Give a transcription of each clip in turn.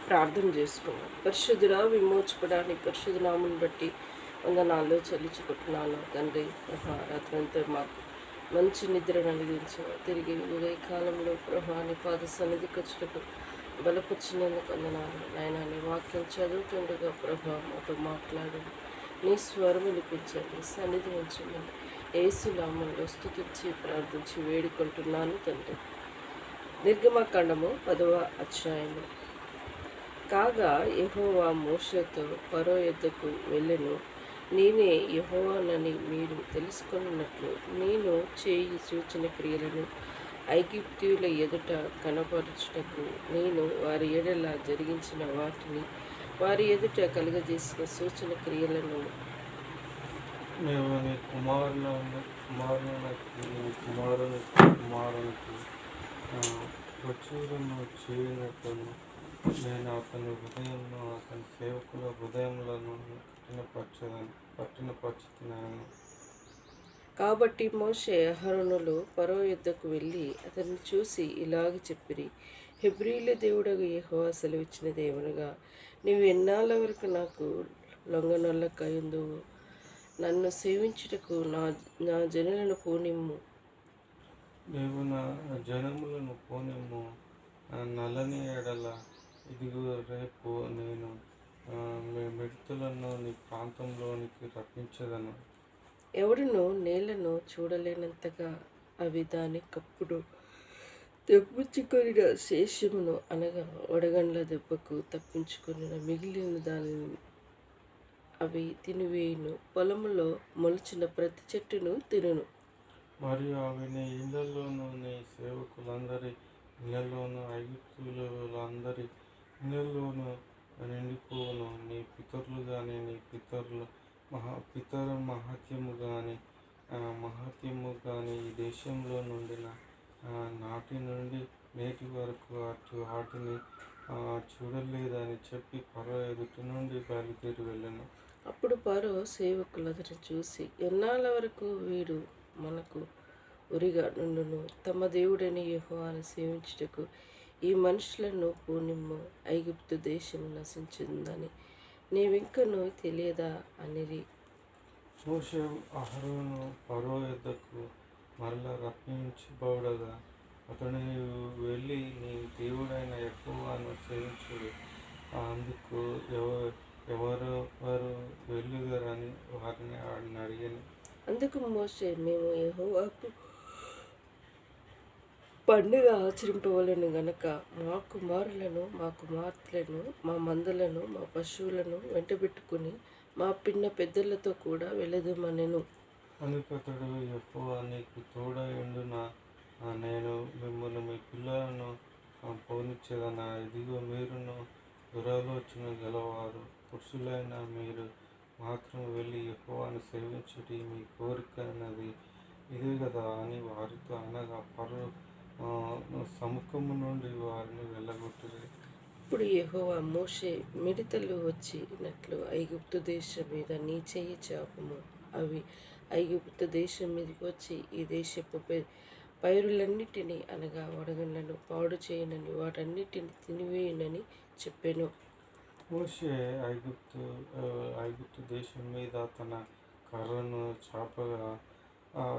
ప్రార్థన చేసుకున్నాం. పరిశుద్ధుడా, విమోచకుడా, పరిశుద్ధ నామమును బట్టి వందనాలు చెల్లించుకుంటున్నాను తండ్రి. రాత్రంతా మాకు మంచి నిద్రను అందించావు. తిరిగి ఉదయకాలంలో ప్రభా నీ పాద సన్నిధికి వచ్చేటప్పుడు బలపరిచినందుకు వందనాలు నాయన. నీ వాక్యం చదువుతుండగా ప్రభా మాతో మాట్లాడు, నీ స్వరం వినిపించండి, సన్నిధి ఉంచమని యేసు నామములో స్తుతించి ప్రార్థించి వేడుకుంటున్నాను తండ్రి. నిర్గమకాండము 10వ అధ్యాయము. కాగా యెహోవా మోషేతో ఫరో యొద్దకు వెళ్ళెను. నేనే యెహోవానని మీరు తెలుసుకొనున్నట్లు నేను చేయు సూచన క్రియలను ఐగుప్తీయుల ఎదుట కనపరచుటకు నేను వారి ఎడల జరిగించిన వాటిని వారి ఎదుట కలుగజేసిన సూచన క్రియలను మేము నీ కుమారునికి ప్రచురము చేయనట్లను నేను అతని హృదయంలో అతని సేవకుల హృదయములను కఠినపరచుతున్నాను. కాబట్టి మోషే అహరోనులు ఫరో యొద్దకు వెళ్ళి అతన్ని చూసి ఇలాగ చెప్పిరి, హెబ్రీయుల దేవుడగు యెహోవా సెలవిచ్చిన దేవునిగా నీవు ఎన్నాళ్ళ వరకు నాకు లొంగనొల్లకయుందువు? నన్ను సేవించుటకు నా జనులను పోనిమ్ము. నీవు నా జనములను పోనిమ్ము. నల్లని ఎడల ఇదిగో రేపు నేను మిడతలను నీ ప్రాంతంలోనికి రప్పించదను. ఎవడును నేలను చూడలేనంతగా అవి దాని కప్పుడు తెప్పించుకొనిన శేషమును అనగా వడగండ్ల దెబ్బకు తప్పించుకొనిన మిగిలిన దానిని అవి తినివేయును. పొలములో మొలిచిన ప్రతి చెట్టును తినును. మరియు అవి నీ ఇళ్లలోను నీ సేవకులందరి ఇళ్లలోను ఐగుప్తీయులందరి ఇళ్లలోను నిండిపోవును. నీ పితరులు కానీ నీ పితర మహత్యము కానీ ఈ దేశంలో నుండిన నాటి నుండి నేటి వరకు వాటిని చూడలేదని చెప్పి ఫరో ఎదుటి నుండి బయలుదేరి వెళ్ళాను. అప్పుడు ఫరో సేవకులు అతను చూసి, ఎన్నాళ్ళ వరకు వీడు మనకు ఉరిగా నుండును? తమ దేవుడని యెహోవాను సేవించుటకు ఈ మనుషులను పూనిమ్ము, ఐగుప్తు దేశం నశించిందని నీవింకను తెలియదా అనిరి. మోషే అహరోను ఫరో యొద్దకు మరలా రప్పించబడగా అతడు వెళ్ళి నీ దేవుడైన యెహోవాను సేవించుడు, అందుకు ఎవరెవరు వెళ్ళుదరని వారిని అడిగాను. అందుకు మోషే, మేము యెహోవాకు పండుగ ఆచరింపవలను గనక మా కుమారులను మా కుమార్తెలను మా మందలను మా పశువులను వెంటబెట్టుకుని మా పిన్న పెద్దలతో కూడా వెళ్ళదుమనెను. అందుకతడు యెహోవా నీకు తోడయుండునా, నేను మిమ్మల్ని మీ పిల్లలను పోనిచ్చేదనా? ఇదిగో మీరును దురాలోచన గలవారు పురుషులైన మీరు మాత్రం వెళ్ళి యెహోవాను సేవించుటి మీ కోరికన్నది ఇదే కదా అని వారితో అనగా ఫరో సముఖము నుండి వారిని వెళ్ళగొట్టిరి. ఇప్పుడు యెహోవా మోషే, మిడతలు వచ్చినట్లు ఐగుప్తు దేశం మీద నీ చెయ్యి చాపము. అవి ఐగుప్తు దేశం మీదకి వచ్చి ఈ దేశపు పైరులన్నిటినీ అనగా వడగండ్లను పాడు చేయనని వాటన్నిటిని తినివేయునని చెప్పెను. మోషే ఐగుప్తు దేశం మీద తన కర్రను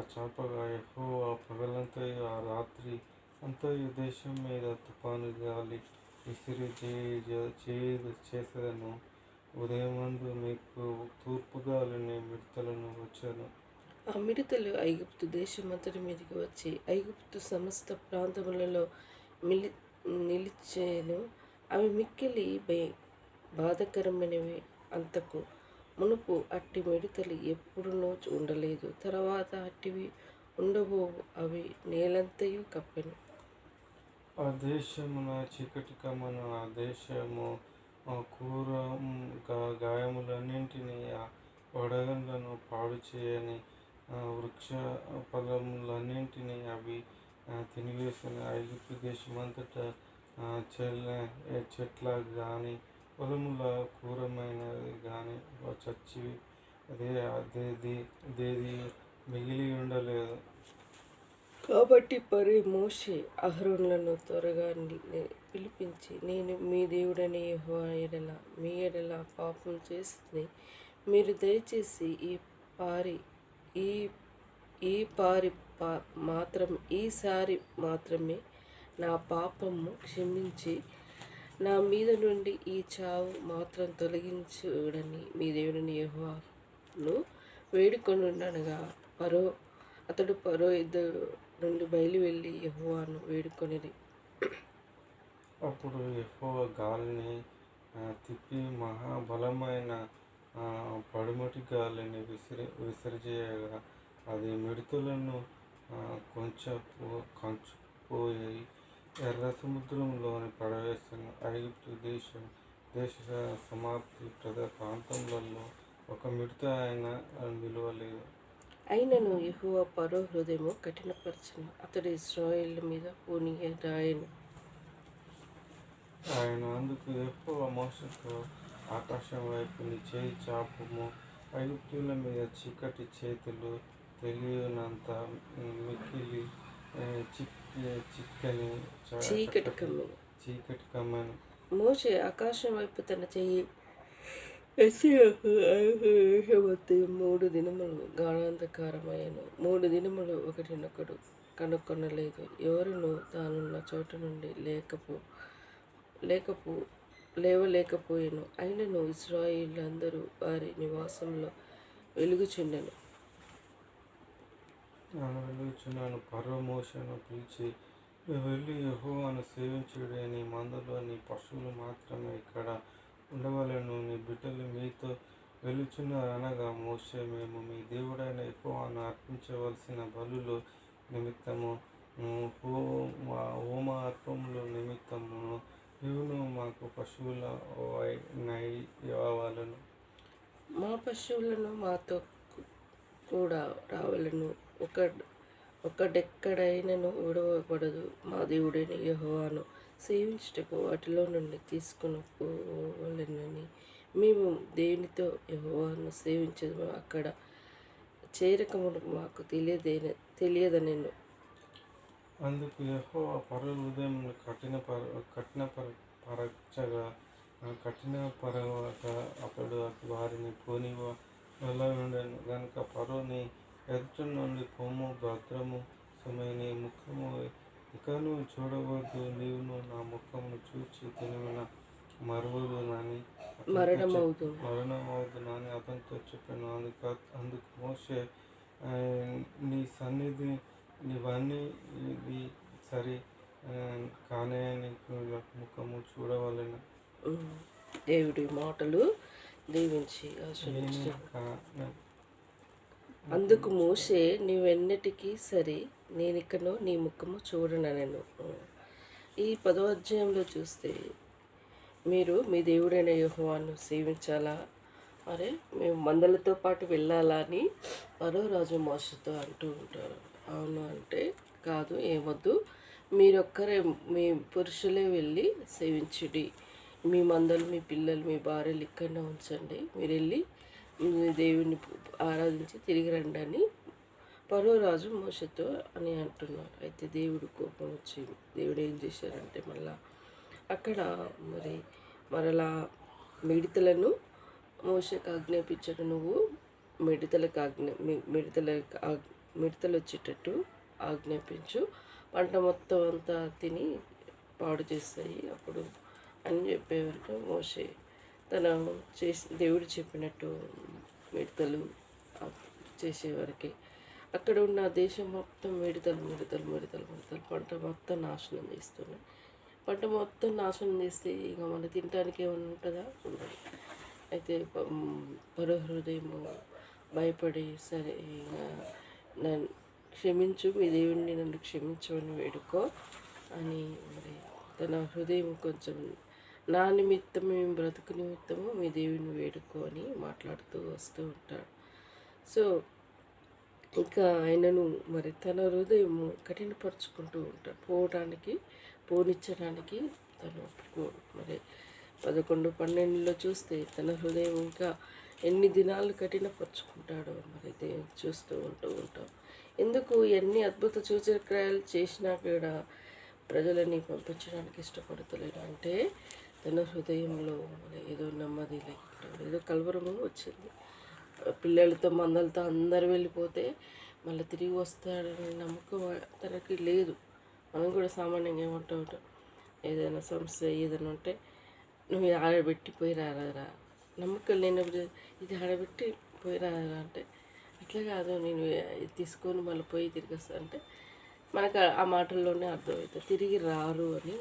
చాపగా యెహోవా పగలంతయు ఆ రాత్రి అంతయు దేశం మీద తుఫాను గాలి విసిరి చేసేదను. ఉదయమందు మీకు తూర్పు గాలిని మిడతలను వచ్చాను. ఆ మిడతలు ఐగుప్తు దేశమంతటి మీదకి వచ్చి ఐగుప్తు సమస్త ప్రాంతములలో నిలిచేను. అవి మిక్కిలి బాధకరమైనవి. అంతకు మునుపు అట్టి మిడతలు ఎప్పుడునూ ఉండలేదు. తర్వాత అట్టివి ఉండబోవు. అవి నేలంతయు కప్పెను. ఆ దేశమున చీకటి కమ్మను. ఆ దేశము కూర గాయములన్నింటినీ వడగండ్లను పాడు చేయని వృక్ష ఫలములన్నింటినీ అవి తినివేసిన. ఐగుప్తు దేశమంతటా చెట్ల కానీ పొలముల క్రూరమైనది కానీ చచ్చి అదేది మిగిలి ఉండలేదు. కాబట్టి మోషే అహరోనులను త్వరగా పిలిపించి, నేను మీ దేవుడని యెహోవా ఎడల మీ ఎడల పాపం చేసి మీరు దయచేసి పారి ఈ ఈ పారి ఈసారి మాత్రమే నా పాపము క్షమించి నా మీద నుండి ఈ చావు మాత్రం తొలగించుడని మీ దేవుడిని యెహోవాను వేడుకొనుండనగా అతడు ఇద్దరు నుండి బయలు వెళ్ళి యెహోవాను వేడుకొనిరి. అప్పుడు యెహోవా గాలిని తిప్పి మహాబలమైన పడుమటి గాలిని విసర్జేయగా అది మిడతలను కంచుపోయి ఎర్ర సముద్రంలోని పడవేసిన ఐగుప్తు దేశ సమాప్తి ప్రాంతములలో ఒక మిడత అయినా నిలవలేదు. అయినను యెహోవా ఫరో హృదయము కఠినపరచెను, అతడు ఇశ్రాయేలు మీద రాయను. ఆయన అందుకు యెహోవా మోషేతో, ఆకాశం వైపు నీ చేయి చాపుము, ఐగుప్తీయుల మీద చీకటి చేతులు తెలియనంత మిక్కిలి చీకటి కమ్మను. మోషే ఆకాశం వైపు తన చెయ్యి 3 దినములు గాఢాంధకారమయ్యను. 3 దినములు ఒకటినొకడు కనుక్కొనలేదు. ఎవరును తానున్న చోట నుండి లేవలేకపోయాను. అయినను ఇశ్రాయేలీయులందరూ వారి నివాసంలో వెలుగుచుండెను. ఫరో మోషేను పిలిచి, వెళ్ళి యెహోవాను సేవించుడి, నీ మందలో నీ పశువులు మాత్రమే ఇక్కడ ఉండవలెను, నీ బిడ్డలు మీతో వెలుచున్నారు అనగా, మోషే, మేము మీ దేవుడైన యెహోవాను అర్పించవలసిన బలుల నిమిత్తము హోమ అర్పముల నిమిత్తము నీవును మాకు పశువుల ఇవ్వవలెను. మా పశువులను మాతో కూడా రావలను, ఒకడెక్కడైనను విడవబడదు. మా దేవుడైన యెహోవాను సేవించుటకు వాటిలో నుండి తీసుకుని పోవలెనని మేము దేవునితో యెహోవాను సేవించదు, అక్కడ చేరకమును మాకు తెలియదనెను. అందుకు యెహోవా ఫరో హృదయమును కఠినపరచగా అతడు వారిని పోనివ్వలనుండెను గనుక, ఫరో నీ ఎదుట నుండి పొమ్ము, భద్రము సుమై, నీ ముఖము ఇకను చూడవద్దు, నీవును నా ముఖమును చూచి తినమిన మరణమవుదునని అతనితో చెప్పాను. అందుకు మోషే, నీ సన్నిధి నీవన్నీ ఇది సరి కానే నీకు ముఖము చూడవలెను. దేవుడి మాటలు దీవించి అందుకు మోషే, నీవెన్నటికీ సరి, నేనికను నీ ముఖము చూడనెను. ఈ 10వ అధ్యాయంలో చూస్తే, మీరు మీ దేవుడైన యెహోవాను సేవించాలా, మరి మేము మందలతో పాటు వెళ్ళాలా అని ఫరో రాజు మోషేతో అంటూ ఉంటారు. అవును అంటే, కాదు, ఏమొద్దు, మీరొక్కరే మీ పురుషులే వెళ్ళి సేవించుడి, మీ మందలు మీ పిల్లలు మీ భార్యలు ఇక్కడనే ఉంచండి, మీరు వెళ్ళి దేవుని ఆరాధించి తిరిగి రండి అని ఫరో రాజు మోషేతో అని అంటున్నారు. అయితే దేవుడు కోపం వచ్చి దేవుడు ఏం చేశారంటే, అక్కడ మరలా మిడతలను మోషేకు ఆజ్ఞాపించాడు, నువ్వు మిడతలు వచ్చేటట్టు ఆజ్ఞాపించు, పంట మొత్తం అంతా తిని పాడు చేస్తాయి అప్పుడు అని చెప్పేవరకు మోషే దేవుడు చెప్పినట్టు మిడతలు చేసేవరకు అక్కడ ఉన్న దేశం మొత్తం మిడతలు పంట మొత్తం నాశనం చేస్తున్నాయి. పంట మొత్తం నాశనం చేస్తే ఇక మన తినడానికి ఏమైనా ఉంటుందా? ఉండదు. అయితే ఫరో హృదయము భయపడి, సరే నన్ను క్షమించు, మీ దేవుడిని నన్ను క్షమించమని వేడుకో అని తన హృదయం కొంచెం నా నిమిత్తము, మేము బ్రతుకు నిమిత్తము మీ దేవుడిని వేడుకో అని మాట్లాడుతూ వస్తూ ఉంటాడు. సో ఇంకా ఆయనను తన హృదయము కఠినపరుచుకుంటూ ఉంటాడు, పోనిచ్చడానికి తను 11, 12లో చూస్తే తన హృదయం ఇంకా ఎన్ని దినాలు కఠినపరుచుకుంటాడో మరి దేవుడు చూస్తూ ఉంటాం. ఎందుకు ఎన్ని అద్భుత సూచక్రియలు చేసినా కూడా ప్రజలని పంపించడానికి ఇష్టపడతలేడు అంటే తన హృదయంలో మరి ఏదో నెమ్మది లేకుండా ఏదో కలవరము వచ్చింది. పిల్లలతో మందలతో అందరు వెళ్ళిపోతే మళ్ళీ తిరిగి వస్తాడనే నమ్మకం తనకి లేదు. మనం కూడా సామాన్యంగా ఏమంటూ ఉంటాం, ఏదైనా సమస్య ఏదైనా ఉంటే నువ్వు ఆడబెట్టి పోయి రారా, నమ్మకం లేనప్పుడు ఇది ఆడబెట్టి పోయి రారా అంటే అట్లా కాదు, నేను ఇది తీసుకొని మళ్ళీ పోయి తిరిగి వస్తా అంటే మనకు ఆ మాటల్లోనే అర్థమవుతుంది. తిరిగి రారు అని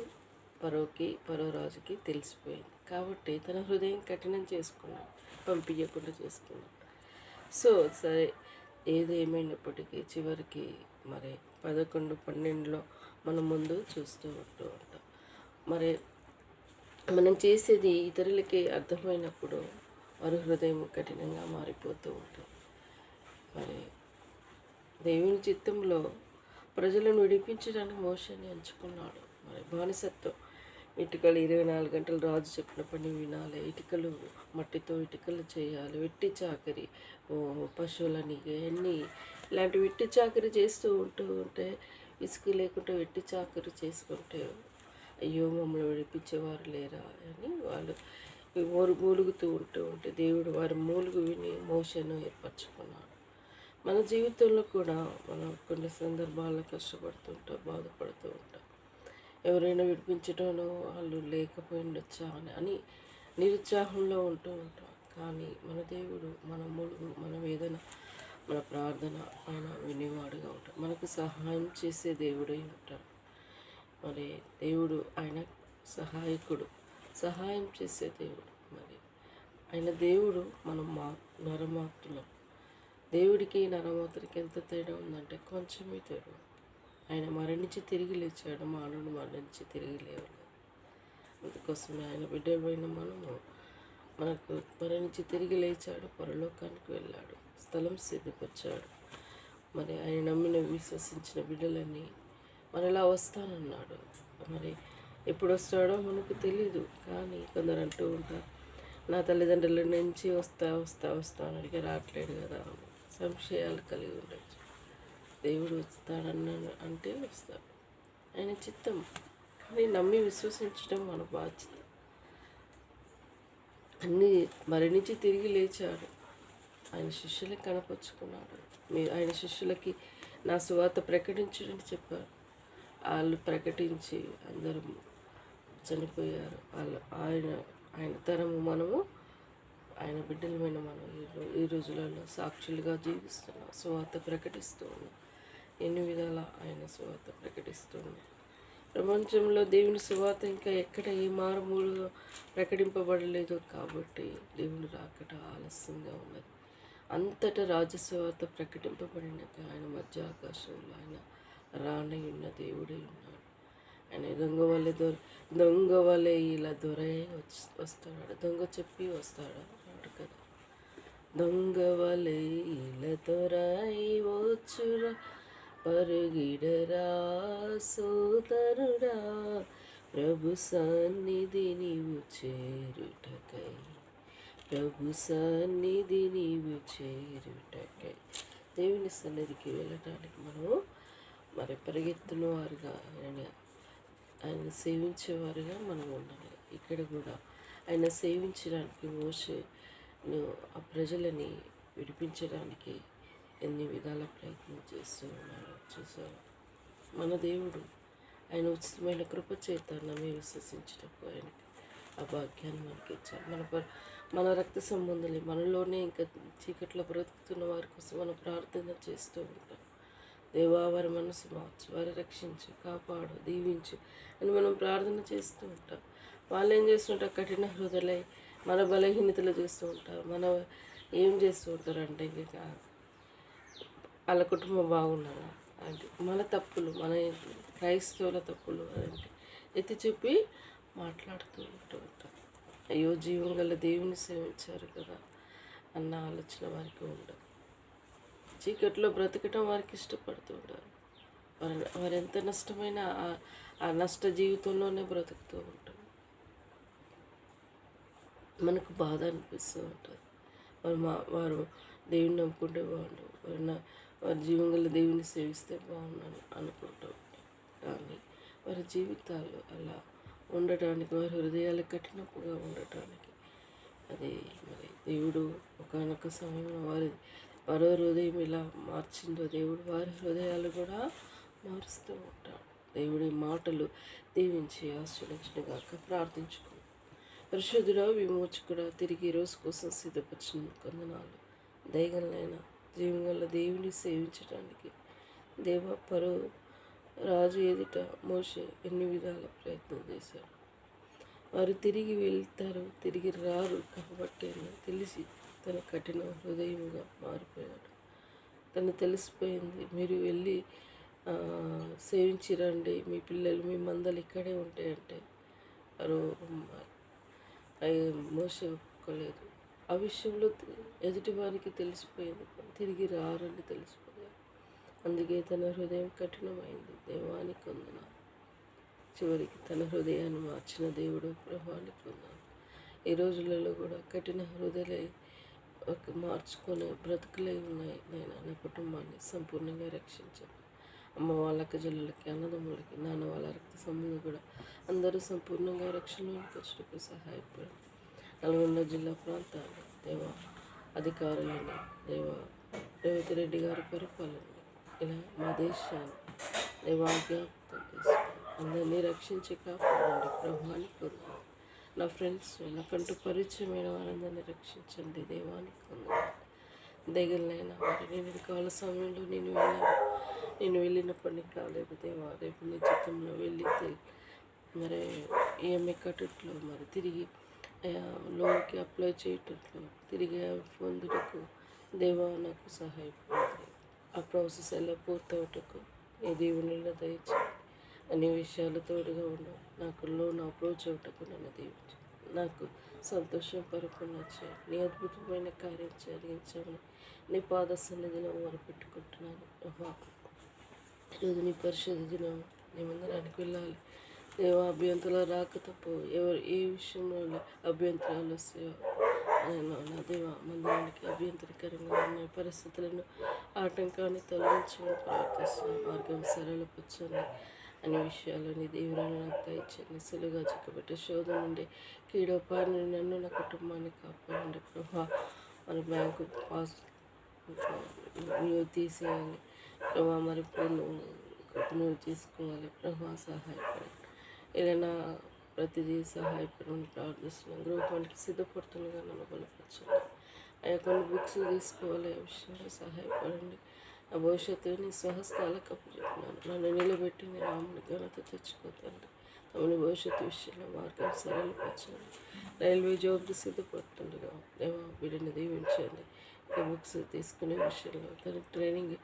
పరో రాజుకి తెలిసిపోయింది. కాబట్టి తన హృదయం కఠినం చేసుకున్నాడు, పంపించకుండా చేసుకున్నాడు. సో సరే, ఏదేమైనప్పటికీ చివరికి మరి 11, 12లో మనం ముందు చూస్తూ ఉంటాం. మరి మనం చేసేది ఇతరులకి అర్థమైనప్పుడు వారి హృదయం కఠినంగా మారిపోతూ ఉంటుంది. మరి దేవుని చిత్తంలో ప్రజలను విడిపించడానికి మోషేని ఎంచుకున్నాడు. మరి బానిసత్వం, ఇటుకలు 24 గంటలు రాజు చెప్పిన పని వినాలి, మట్టితో ఇటుకలు చేయాలి, వెట్టి చాకరి, పశువులని ఎన్ని ఇలాంటి వెట్టి చాకరి చేస్తూ ఉంటే ఇసుక లేకుండా వెట్టి చాకరి చేసుకుంటే అయ్యో మమ్మల్ని విడిపించేవారు లేరా అని వాళ్ళు మూలుగుతూ ఉంటే దేవుడు వారి మూలుగు విని మోషేను ఏర్పరచుకున్నాడు. మన జీవితంలో కూడా మనం కొన్ని సందర్భాల్లో కష్టపడుతుంటాం, బాధపడుతూ ఉంటాం. ఎవరైనా విడిపించడంలో వాళ్ళు లేకపోయిండొచ్చా అని నిరుత్సాహంలో ఉంటూ ఉంటాం. కానీ మన దేవుడు మన మూలుగు, మన వేదన, మన ప్రార్థన ఆయన వినేవాడుగా ఉంటాడు. మనకు సహాయం చేసే దేవుడై ఉంటాడు. మరి దేవుడు ఆయన సహాయకుడు, సహాయం చేసే దేవుడు. మరి ఆయన దేవుడు, మనం నరమాతులం. దేవుడికి నరమాతుడికి ఎంత తేడా ఉందంటే కొంచెమే తేడా. ఆయన మరణించి తిరిగి లేచాడు, మానవుడు మరణించి తిరిగి లేవలేదు. అందుకోసమే ఆయన బిడ్డలైన మనకు మరణించి తిరిగి లేచాడు, పరలోకానికి వెళ్ళాడు, స్థలం సిద్ధపరిచాడు. మరి ఆయన నమ్మిన విశ్వసించిన బిడ్డలని మనలా వస్తానన్నాడు. మరి ఎప్పుడు వస్తాడో మనకు తెలీదు. కానీ కొందరు అంటూ ఉంటారు, నా తల్లిదండ్రుల నుంచి వస్తా అడిగి రావట్లేదు కదా, సంశయాలు కలిగి ఉండొచ్చు. దేవుడు వస్తాడన్నాను అంటే వస్తాడు, ఆయన చిత్తం. కానీ నమ్మి విశ్వసించడం మన బాధ్యత. అన్నీ మరణించి తిరిగి లేచాడు, ఆయన శిష్యులకు కనపరుచుకున్నాడు. ఆయన శిష్యులకి నా సువార్త ప్రకటించడని చెప్పారు. వాళ్ళు ప్రకటించి అందరూ చనిపోయారు. ఆయన తరము మనము, ఆయన బిడ్డలమైన మనం ఈ రోజులలో సాక్షులుగా జీవిస్తున్నాం, సువార్త ప్రకటిస్తూ ఉన్నాం. ఎన్ని విధాల ఆయన సువార్త ప్రకటిస్తూ ఉన్నాం. ప్రపంచంలో దేవుని సువార్త ఇంకా ఎక్కడ ఏ మారుమూలుగా ప్రకటింపబడలేదు. కాబట్టి దేవుని రాకట ఆలస్యంగా ఉన్నది. అంతటా రాజసువార్త ప్రకటింపబడినాక ఆయన మధ్య ఆకాశంలో ఆయన రానై ఉన్న దేవుడై ఉన్నాడు. ఆయన దొంగ వలె ఇలా దొరై వస్తాడు. దొంగ చెప్పి వస్తాడు అన్నాడు కదా. దొంగ వలె ఇలా దొరై వచ్చురా, పరుగిడరా సోదరుడా, ప్రభు సన్నిధి నీవు చేరుటకై, ప్రభు సన్నిధి నీవు చేరుటకై. దేవుని సన్నిధికి వెళ్ళటానికి మనము మరి పరిగెత్తున వారుగా, ఆయన సేవించేవారుగా మనం ఉండాలి. ఇక్కడ కూడా ఆయన సేవించడానికి మోషేను ఆ ప్రజలని విడిపించడానికి ఎన్ని విధాల ప్రయత్నం చేస్తూ ఉన్నాడు చూసారు. మన దేవుడు ఆయన ఉచితమైన కృప చేత నమ్మి విశ్వసించినప్పుడు ఆయనకి ఆ భాగ్యాన్ని మనకి ఇచ్చారు. మన రక్త సంబంధాలు మనలోనే ఇంకా చీకట్లో బ్రతుకుతున్న వారి కోసం మనం ప్రార్థన చేస్తూ ఉంటాం. దేవా, వారి మనసు మార్చు, వారి రక్షించు, కాపాడు, దీవించు అని మనం ప్రార్థన చేస్తూ ఉంటాం. వాళ్ళు ఏం చేస్తుంటారు, కఠిన హృదయలై మన బలహీనతలు చేస్తూ ఉంటారు. మనం ఏం చేస్తూ ఉంటారు అంటే ఇంకా వాళ్ళ కుటుంబం బాగున్నారా అంటే మన తప్పులు, మన క్రైస్తవుల తప్పులు అంటే ఎత్తి చూపి మాట్లాడుతూ ఉంటాం. అయ్యో, జీవం గల దేవుని సేవించారు కదా అన్న ఆలోచన వారికి ఉండదు. చీకట్లో బ్రతకటం వారికి ఇష్టపడుతూ ఉంటారు. వారు ఎంత నష్టమైన ఆ నష్ట జీవితంలోనే బ్రతుకుతూ ఉంటారు. మనకు బాధ అనిపిస్తూ ఉంటుంది. వారు దేవుని నమ్ముకుంటే బాగుండు, వారి జీవంగల దేవుని సేవిస్తే బాగున్నాను అనుకుంటూ ఉంటారు. కానీ వారి జీవితాలు అలా ఉండటానికి, వారి హృదయాలు కఠినప్పుగా ఉండటానికి అది మరి దేవుడు ఒకానొక సమయంలో వారి హృదయం ఇలా మార్చిందో దేవుడు వారి హృదయాలు కూడా మారుస్తూ ఉంటాడు. దేవుడి మాటలు దీవించి ఆశ్రయించినగాక ప్రార్థించుకున్నాం. పరిశుద్ధుడా, విమోచకుడా, తిరిగి ఈ రోజు కోసం సిద్ధపరిచిన కొందనాలు. దయగలనైనా జీవంగల దేవుని సేవించడానికి రాజు ఎదుట మోషే ఎన్ని విధాల ప్రయత్నం చేశాడు. వారు తిరిగి వెళ్తారు, తిరిగి రారు కాబట్టి తెలిసి తన కఠిన హృదయముగా మారిపోయాడు. తను తెలిసిపోయింది, మీరు వెళ్ళి సేవించిరండి, మీ పిల్లలు మీ మందలు ఇక్కడే ఉంటాయంటే వారు మోషే ఒప్పుకోలేదు. ఆ విషయంలో ఎదుటి వారికి తెలిసిపోయింది, తిరిగి రారని తెలిసిపోయారు. అందుకే తన హృదయం కఠినమైంది. దేవానికి వందనాలు. చివరికి తన హృదయాన్ని మార్చిన దేవుడు ప్రభువానికి వందనాలు. ఈ రోజులలో కూడా కఠిన హృదయలై మార్చుకొని బ్రతుకులై ఉన్నాయి. నేను నా కుటుంబాన్ని సంపూర్ణంగా రక్షించాను. అమ్మ వాళ్ళకి, జల్లులకి, అన్నదమ్ములకి, నాన్న వాళ్ళ రక్త సంబంధం కూడా అందరూ సంపూర్ణంగా రక్షణలోకి వచ్చేటప్పుడు సహాయపడండి. నల్గొండ జిల్లా ప్రాంతాన్ని దేవా అధికారులని, రేవంత్ రెడ్డి గారి పరిపాలన, ఇలా మా దేశాన్ని దేవా జ్ఞాపకం చేసుకోండి. అందరినీ రక్షించి కాపాడండి. ప్రభువానికి వందనాలు. నా ఫ్రెండ్స్, నాకంటూ పరిచయమైన వారందరినీ రక్షించండి. దేవానికి వందనాలు. దగ్గరనైనా వారి నేను కాల సమయంలో నేను వెళ్ళినప్పటినీ కాలేదు దేవా. రేపు నీ చిత్తంలో వెళ్ళి మరి ఈఎంఐ కట్టుట్లో మరి తిరిగి లోన్కి అప్లై చేయటట్లు తిరిగి పొందుటకు దేవా నాకు సహాయపడుతుంది. ఆ ప్రాసెస్ ఎలా పూర్తవుటకు ఏ దేవునిలో దయచేయండి. అన్ని విషయాలు తోడుగా ఉండవు. నాకు లోన్ అప్రోచ్ అవుటకు నన్ను దీవించు. నాకు సంతోషం పరిపూర్ణ చేయండి. నీ అద్భుతమైన కార్యం జరిగించమని నీ పాద సన్నిధిలో మొరపెట్టుకుంటున్నాను. ఈరోజు నీ పరిశుద్ధ దినం నీ మందిరానికి వెళ్ళాలి దేవా. అభ్యంతరాలు రాక తప్పు ఏ విషయంలో అభ్యంతరాలు వస్తాయో నా దేవా, మందిరానికి అభ్యంతరకరంగా ఉన్న పరిస్థితులను ఆటంకాన్ని తొలగించమని ప్రార్థిస్తున్నాను. మార్గం సరళపరచండి. అన్ని విషయాలని దేవులను నాకు దయచేయండి. సులువుగా చిక్కబెట్టే శోధన నుండి కీడోపారి నుండి నన్ను నా కుటుంబాన్ని కాపాడండి ప్రభా. మన బ్యాంకు నువ్వు తీసేయాలి ప్రభా, మరి నువ్వు తీసుకోవాలి ప్రభా, సహాయపడండి. ఇలా ప్రతిదీ సహాయపడమని ప్రార్థిస్తున్నాను. గృహానికి సిద్ధపడుతుండగా నన్ను బలపరచండి. కొన్ని బుక్స్ తీసుకోవాలి, ఆ విషయంలో సహాయపడండి. ఆ భవిష్యత్తుని స్వహస్తాలకు అప్పచెప్పినాను. నన్ను నిలబెట్టి నేను ఆమెను ఘనత తెచ్చుకోతండి. తమని భవిష్యత్తు విషయంలో మార్గం సరళపరచండి. రైల్వే జాబ్కి సిద్ధపడుతుండగా దేవా వీడిని దీవించండి. ఇంకా బుక్స్ తీసుకునే విషయంలో తన ట్రైనింగ్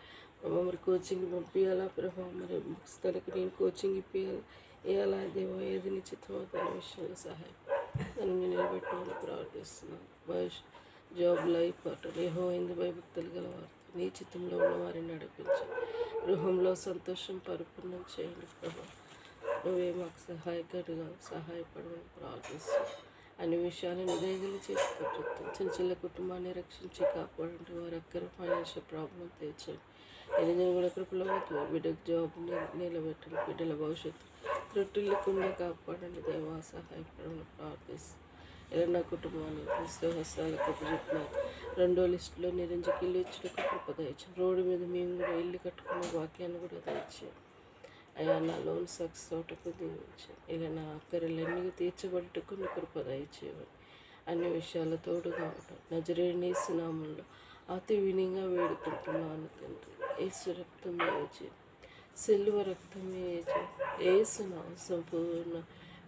మరి కోచింగ్ పంపించాలా ప్రభావ, మరి బుక్స్ తనకి నేను కోచింగ్ ఇప్పించాలి వేయాలా దేవా, ఏది నిశ్చితమో తన విషయంలో సహాయపడి నన్ను నిలబెట్టమని ప్రార్థిస్తున్నాను. జాబ్ లైఫ్ పాటలు యెహోవా భయభక్తులు గలవారు నీ చిత్తంలో ఉన్న వారిని నడిపించండి. గృహంలో సంతోషం పరిపూర్ణం చేయండి ప్రభా. నువ్వే మాకు సహాయపడమని ప్రార్థిస్తున్నాను. అన్ని విషయాలను దయగలి చేసి కట్టుతాం. చిన్న కుటుంబాన్ని రక్షించి కాపాడండి. వారి అక్కర ఫైనాన్షియల్ ప్రాబ్లం తీర్చండి. ఎన్ని కూడా కృపలో బిడ్డకు జాబ్ నిలబెట్టండి. బిడ్డల భవిష్యత్తు త్రుట్టులేకుండా కాపాడండి దేవా, సహాయపడమని ప్రార్థిస్తాను. ఇలా నా కుటుంబాన్ని హస్తాలకు అప్పచెప్పిన 2వ లిస్టులో నిరంజకి ఇల్లు ఇచ్చుటకు కృప దయచేయండి. రోడ్డు మీద మేము కూడా ఇల్లు కట్టుకున్న వాక్యాన్ని కూడా దయచేయండి. అయ్యా నా లోన్ సక్సెస్ అవటకు దీవించండి. ఇలా నా అక్కరలన్నీ తీర్చబడటకు నీ కృప దయచేయండి. అన్ని విషయాల తోడుగా ఉంటాం. నజరేయుని యేసు నామములో అతి వినయంగా వేడుకుంటున్నాను తండ్రి. యేసు రక్తమే చేయండి, సిలువ రక్తమే చేయండి. యేసు నామమున సంపూర్ణ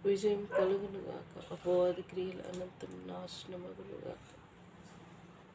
విజయం కలుగునుగాక. అపవాది క్రియలు అనంతం నాశనమగునుగాక.